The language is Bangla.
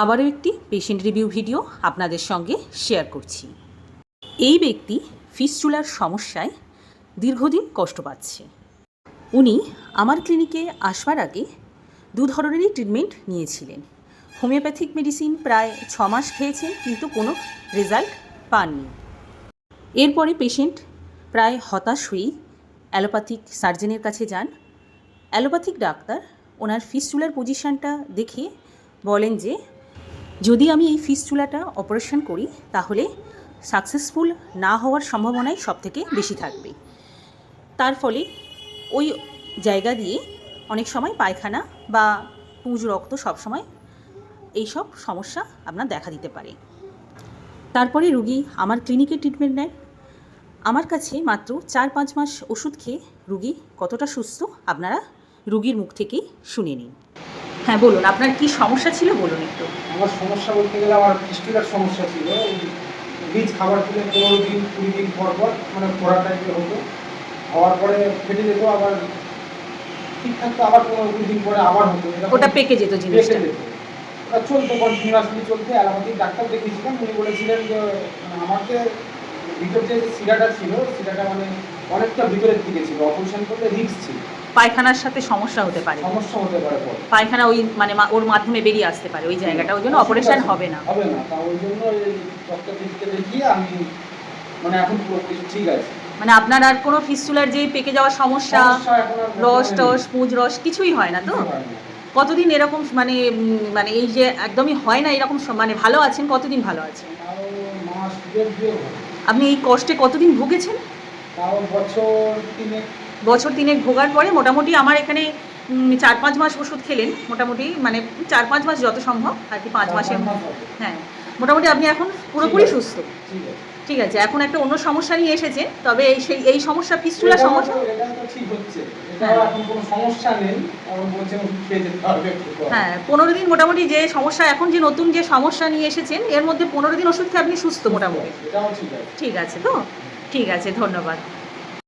আবারও একটি পেশেন্ট রিভিউ ভিডিও আপনাদের সঙ্গে শেয়ার করছি। এই ব্যক্তি ফিস্টুলার সমস্যায় দীর্ঘদিন কষ্ট পাচ্ছে। উনি আমার ক্লিনিকে আসবার আগে দু ধরনেরই ট্রিটমেন্ট নিয়েছিলেন। হোমিওপ্যাথিক মেডিসিন প্রায় 6 মাস খেয়েছেন, কিন্তু কোনো রেজাল্ট পাননি। এরপরে পেশেন্ট প্রায় হতাশ হয়েই অ্যালোপ্যাথিক সার্জনের কাছে যান। অ্যালোপ্যাথিক ডাক্তার ওনার ফিস্টুলার পজিশানটা দেখে বলেন যে যদি আমি এই ফিস্টুলাটা অপারেশন করি তাহলে সাকসেসফুল না হওয়ার সম্ভাবনাই সবথেকে বেশি থাকবে। তার ফলে ওই জায়গা দিয়ে অনেক সময় পায়খানা বা পুঁজ রক্ত সবসময় এইসব সমস্যা আপনার দেখা দিতে পারে। তারপরে রুগী আমার ক্লিনিকে ট্রিটমেন্ট নেয়। আমার কাছে মাত্র 4-5 মাস ওষুধ খেয়ে রুগী কতটা সুস্থ আপনারা রুগীর মুখ থেকেই শুনে নিন। হ্যাঁ বলুন, আপনার কি সমস্যা ছিল বলুন একটু। আমার সমস্যা বলতে গেলে আমার ফিস্টুলার সমস্যা ছিল। বীজ খাবার খেলে 15-20 দিন পর মানে ফোড়া টাইপের হতো, হওয়ার পরে ফেটে যেত, আবার ঠিক থাকতো, আবার 15-20 দিন পরে আবার হতো। ওটা পেকে যেত জিনিসটা, ওটা চলতো, কন্টিনিউয়াসলি চলতে। অ্যালোপ্যাথিক ডাক্তার দেখিয়েছিলাম, উনি বলেছিলেন যে আমাকে ভিতর যে শিরাটা ছিল, শিরাটা মানে অনেকটা ভিতরের দিকে ছিল, অপারেশন করলে রিস্ক ছিল, পায়খানার সাথে সমস্যা হতে পারে, পায়খানা ওই মানে ওর মাধ্যমে বেরিয়ে আসতে পারে ওই জায়গাটা, ওই জন্য অপারেশন হবে না। তা ওই জন্য এই ডক্টর দিদিকে দেখিয়ে আমি মানে এখন পুরো কিছু ঠিক আছে। মানে আপনার আর কোনো ফিস্টুলার যে পেকে যাওয়ার সমস্যা, রস টস পুঁজ রস কিছুই হয় না তো? কতদিন এরকম মানে মানে এই যে একদমই হয় না এরকম মানে ভালো আছেন, কতদিন ভালো আছেন আপনি? এই কষ্টে কতদিন ভুগেছেন? বছর তিনেক ভোগার পরে মোটামুটি আমার এখানে 4-5 মাস ওষুধ খেলেন, মোটামুটি মানে 4-5 মাস যত সম্ভব আর কি, 5 মাসের। হ্যাঁ, মোটামুটি আপনি এখন পুরোপুরি সুস্থ। ঠিক আছে, এখন একটা অন্য সমস্যা নিয়ে এসেছে, তবে এই সমস্যা ফিস্টুলা সমস্যা হ্যাঁ 15 দিন মোটামুটি যে সমস্যা, এখন যে নতুন যে সমস্যা নিয়ে এসেছেন এর মধ্যে 15 দিন ওষুধ খেয়ে আপনি সুস্থ মোটামুটি। ঠিক আছে তো? ঠিক আছে, ধন্যবাদ।